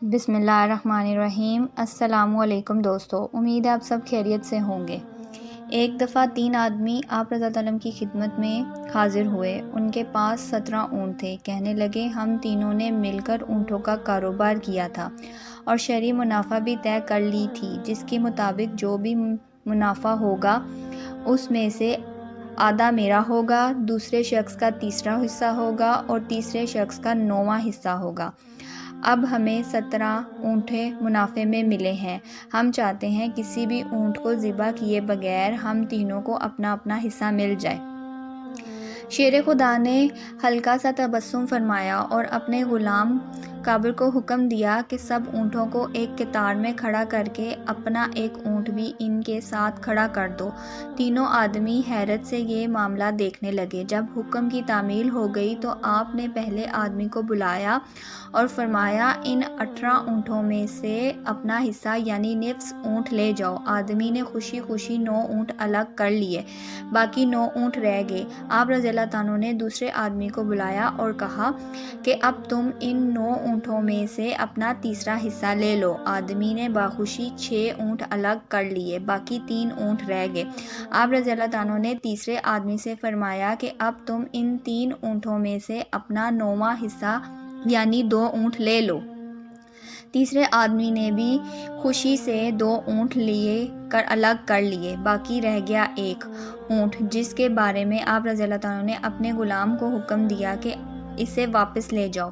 بسم اللہ الرحمن الرحیم۔ السلام علیکم دوستو، امید ہے آپ سب خیریت سے ہوں گے۔ ایک دفعہ 3 آدمی آپ رضی اللہ عنہ کی خدمت میں حاضر ہوئے۔ ان کے پاس 17 اونٹ تھے۔ کہنے لگے ہم تینوں نے مل کر اونٹوں کا کاروبار کیا تھا اور شرعی منافع بھی طے کر لی تھی، جس کے مطابق جو بھی منافع ہوگا اس میں سے آدھا میرا ہوگا، دوسرے شخص کا تیسرا حصہ ہوگا اور تیسرے شخص کا 9واں حصہ ہوگا۔ اب ہمیں 17 اونٹیں منافع میں ملے ہیں۔ ہم چاہتے ہیں کسی بھی اونٹ کو ذبح کیے بغیر ہم تینوں کو اپنا اپنا حصہ مل جائے۔ شیر خدا نے ہلکا سا تبسم فرمایا اور اپنے غلام کابر کو حکم دیا کہ سب اونٹوں کو ایک قطار میں کھڑا کر کے اپنا ایک اونٹ بھی ان کے ساتھ کھڑا کر دو۔ تینوں آدمی حیرت سے یہ معاملہ دیکھنے لگے۔ جب حکم کی تعمیل ہو گئی تو آپ نے پہلے آدمی کو بلایا اور فرمایا ان 18 اونٹوں میں سے اپنا حصہ یعنی نصف اونٹ لے جاؤ۔ آدمی نے خوشی خوشی 9 اونٹ الگ کر لیے، باقی 9 اونٹ رہ گئے۔ آپ رضی اللہ عنہ نے دوسرے آدمی کو بلایا اور کہا کہ اب تم ان 9 اونٹوں میں سے اپنا تیسرا حصہ لے لو۔ آدمی نے باخوشی 6 اونٹ الگ کر لیے، باقی 3 اونٹ رہ گئے۔ آپ رضی اللہ عنہ نے تیسرے آدمی سے فرمایا کہ اب تم ان 3 اونٹوں میں سے اپنا 9واں حصہ یعنی 2 اونٹ لے لو۔ تیسرے آدمی نے بھی خوشی سے 2 اونٹ لے کر الگ کر لیے، باقی رہ گیا 1 اونٹ، جس کے بارے میں آپ رضی اللہ عنہ نے اپنے غلام کو حکم دیا کہ اسے واپس لے جاؤ۔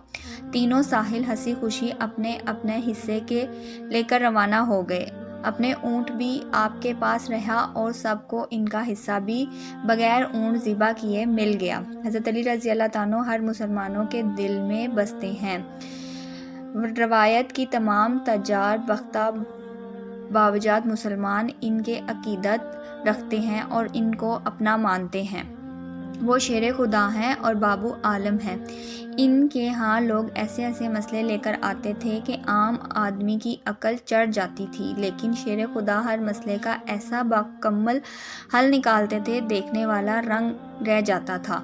تینوں ساحل ہنسی خوشی اپنے اپنے حصے کے لے کر روانہ ہو گئے۔ اپنے اونٹ بھی آپ کے پاس رہا اور سب کو ان کا حصہ بھی بغیر اونٹ ذبح کیے مل گیا۔ حضرت علی رضی اللہ عنہ ہر مسلمانوں کے دل میں بستے ہیں۔ روایت کی تمام تجار باختہ باوجات مسلمان ان کے عقیدت رکھتے ہیں اور ان کو اپنا مانتے ہیں۔ وہ شیر خدا ہیں اور بابو عالم ہیں۔ ان کے ہاں لوگ ایسے ایسے مسئلے لے کر آتے تھے کہ عام آدمی کی عقل چڑھ جاتی تھی، لیکن شیر خدا ہر مسئلے کا ایسا مکمل حل نکالتے تھے دیکھنے والا رنگ رہ جاتا تھا۔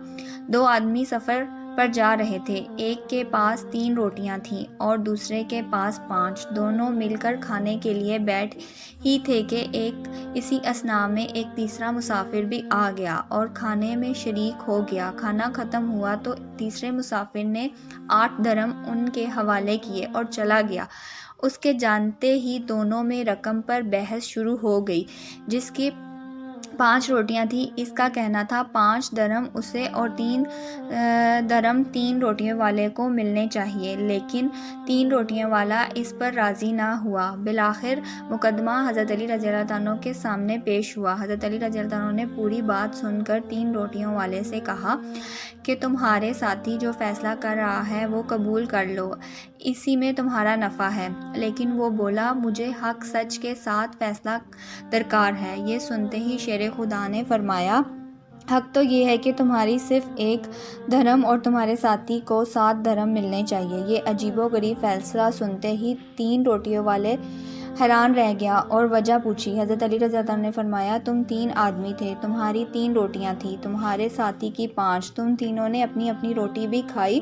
2 آدمی سفر پر جا رہے تھے۔ ایک کے پاس 3 روٹیاں تھیں اور دوسرے کے پاس 5۔ دونوں مل کر کھانے کے لیے بیٹھ ہی تھے کہ اسی اثناء میں ایک تیسرا مسافر بھی آ گیا اور کھانے میں شریک ہو گیا۔ کھانا ختم ہوا تو تیسرے مسافر نے 8 درہم ان کے حوالے کیے اور چلا گیا۔ اس کے جانتے ہی دونوں میں رقم پر بحث شروع ہو گئی۔ جس کی 5 روٹیاں تھیں اس کا کہنا تھا 5 درہم اسے اور 3 درہم 3 روٹیوں والے کو ملنے چاہیے، لیکن 3 روٹیوں والا اس پر راضی نہ ہوا۔ بالآخر مقدمہ حضرت علی رضی اللہ عنہ کے سامنے پیش ہوا۔ حضرت علی رضی اللہ عنہ نے پوری بات سن کر 3 روٹیوں والے سے کہا کہ تمہارے ساتھی جو فیصلہ کر رہا ہے وہ قبول کر لو، اسی میں تمہارا نفع ہے۔ لیکن وہ بولا مجھے حق سچ کے ساتھ فیصلہ درکار ہے۔ یہ سنتے ہی شیر خدا نے فرمایا حق تو یہ ہے کہ تمہاری صرف 1 درہم اور تمہارے ساتھی کو 7 درہم ملنے چاہیے۔ یہ عجیب و غریب فیصلہ سنتے ہی 3 روٹیوں والے حیران رہ گیا اور وجہ پوچھی۔ حضرت علی رضی اللہ عنہ نے فرمایا تم 3 آدمی تھے، تمہاری 3 روٹیاں تھیں، تمہارے ساتھی کی 5، تم تینوں نے اپنی اپنی روٹی بھی کھائی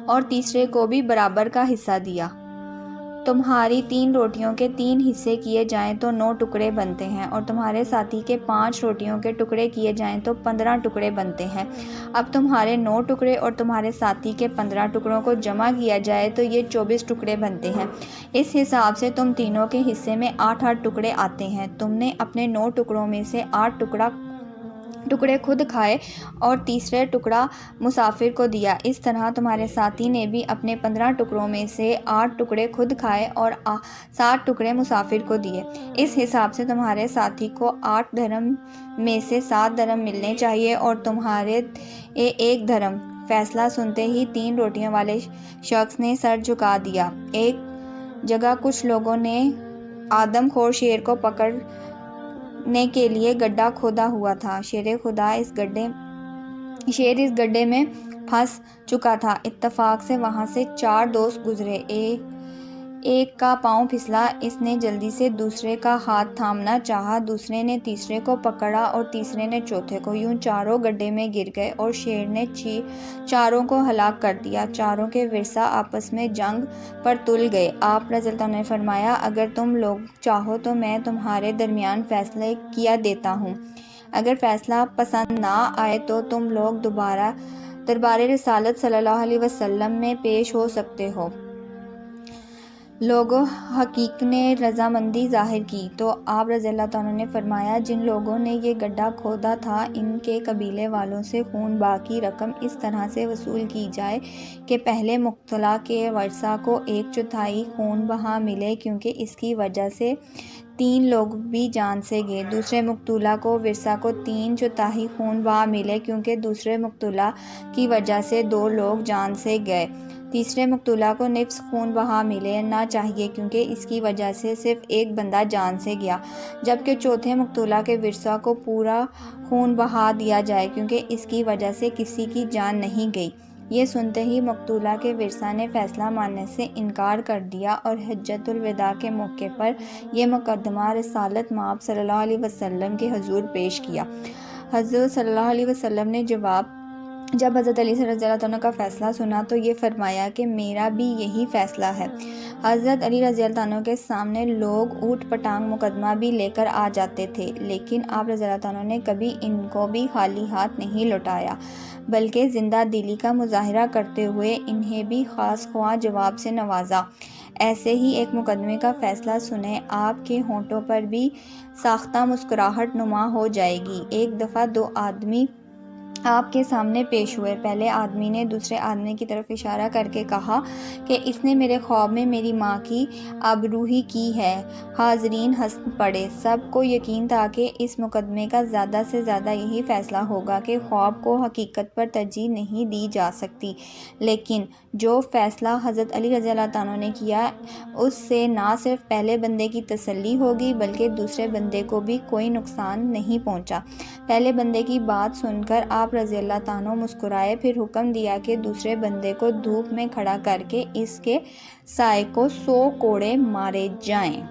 اور تیسرے کو بھی برابر کا حصہ دیا۔ تمہاری 3 روٹیوں کے 3 حصے کیے جائیں تو 9 ٹکڑے بنتے ہیں اور تمہارے ساتھی کے 5 روٹیوں کے ٹکڑے کیے جائیں تو 15 ٹکڑے بنتے ہیں۔ اب تمہارے 9 ٹکڑے اور تمہارے ساتھی کے 15 ٹکڑوں کو جمع کیا جائے تو یہ 24 ٹکڑے بنتے ہیں۔ اس حساب سے تم تینوں کے حصے میں 8 ٹکڑے آتے ہیں۔ تم نے اپنے 9 ٹکڑوں میں سے 8 ٹکڑے خود کھائے اور تیسرا ٹکڑا مسافر کو دیا۔ اس طرح تمہارے ساتھی نے بھی اپنے 15 ٹکڑوں میں سے 8 ٹکڑے خود کھائے اور 7 ٹکڑے مسافر کو دیے۔ اس حساب سے تمہارے ساتھی کو 8 درہم میں سے 7 درہم ملنے چاہیے اور تمہارے 1 درہم۔ فیصلہ سنتے ہی 3 روٹیوں والے شخص نے سر جھکا دیا۔ ایک جگہ کچھ لوگوں نے آدم خور شیر کو پکڑنے کے لیے گڈھا کھودا ہوا تھا۔ شیر اس گڈھے میں پھنس چکا تھا۔ اتفاق سے وہاں سے 4 دوست گزرے۔ ایک کا پاؤں پھسلا، اس نے جلدی سے دوسرے کا ہاتھ تھامنا چاہا، دوسرے نے تیسرے کو پکڑا اور تیسرے نے چوتھے کو، یوں چاروں گڈھے میں گر گئے اور شیر نے چاروں کو ہلاک کر دیا۔ چاروں کے ورثا آپس میں جنگ پر تل گئے۔ آپ رضی اللہ عنہ نے فرمایا، اگر تم لوگ چاہو تو میں تمہارے درمیان فیصلہ کیا دیتا ہوں، اگر فیصلہ پسند نہ آئے تو تم لوگ دربار رسالت صلی اللہ علیہ وسلم میں پیش ہو سکتے ہو۔ لوگوں حقیق نے رضامندی ظاہر کی تو آپ رضی اللہ عنہ نے فرمایا، جن لوگوں نے یہ گڈھا کھودا تھا ان کے قبیلے والوں سے خون بہا کی رقم اس طرح سے وصول کی جائے کہ پہلے مقتول کے ورثا کو 1/4 خون بہا ملے، کیونکہ اس کی وجہ سے 3 لوگ بھی جان سے گئے۔ دوسرے مقتول کو ورثا کو 3/4 خون بہا ملے، کیونکہ دوسرے مقتول کی وجہ سے 2 لوگ جان سے گئے۔ تیسرے مقتول کو نصف خون بہا ملنا چاہیے، کیونکہ اس کی وجہ سے صرف ایک بندہ جان سے گیا، جبکہ چوتھے مقتول کے ورثا کو پورا خون بہا دیا جائے، کیونکہ اس کی وجہ سے کسی کی جان نہیں گئی۔ یہ سنتے ہی مقتول کے ورثا نے فیصلہ ماننے سے انکار کر دیا اور حجۃ الوداع کے موقع پر یہ مقدمہ رسالت مآب صلی اللہ علیہ وسلم کے حضور پیش کیا۔ حضور صلی اللہ علیہ وسلم نے جب حضرت علی رضی اللہ عنہ کا فیصلہ سنا تو یہ فرمایا کہ میرا بھی یہی فیصلہ ہے۔ حضرت علی رضی اللہ عنہ کے سامنے لوگ اوٹ پٹانگ مقدمہ بھی لے کر آ جاتے تھے، لیکن آپ رضی اللہ عنہ نے کبھی ان کو بھی خالی ہاتھ نہیں لوٹایا، بلکہ زندہ دلی کا مظاہرہ کرتے ہوئے انہیں بھی خاص خواہ جواب سے نوازا۔ ایسے ہی ایک مقدمے کا فیصلہ سنیں، آپ کے ہونٹوں پر بھی ساختہ مسکراہٹ نما ہو جائے گی۔ ایک دفعہ 2 آدمی آپ کے سامنے پیش ہوئے۔ پہلے آدمی نے دوسرے آدمی کی طرف اشارہ کر کے کہا کہ اس نے میرے خواب میں میری ماں کی آبروئی کی ہے۔ حاضرین ہنس پڑے۔ سب کو یقین تھا کہ اس مقدمے کا زیادہ سے زیادہ یہی فیصلہ ہوگا کہ خواب کو حقیقت پر ترجیح نہیں دی جا سکتی، لیکن جو فیصلہ حضرت علی رضی اللہ عنہ نے کیا اس سے نہ صرف پہلے بندے کی تسلی ہوگی بلکہ دوسرے بندے کو بھی کوئی نقصان نہیں پہنچا۔ پہلے بندے کی بات سن کر آپ رضی اللہ عنہ مسکرائے، پھر حکم دیا کہ دوسرے بندے کو دھوپ میں کھڑا کر کے اس کے سائے کو 100 کوڑے مارے جائیں۔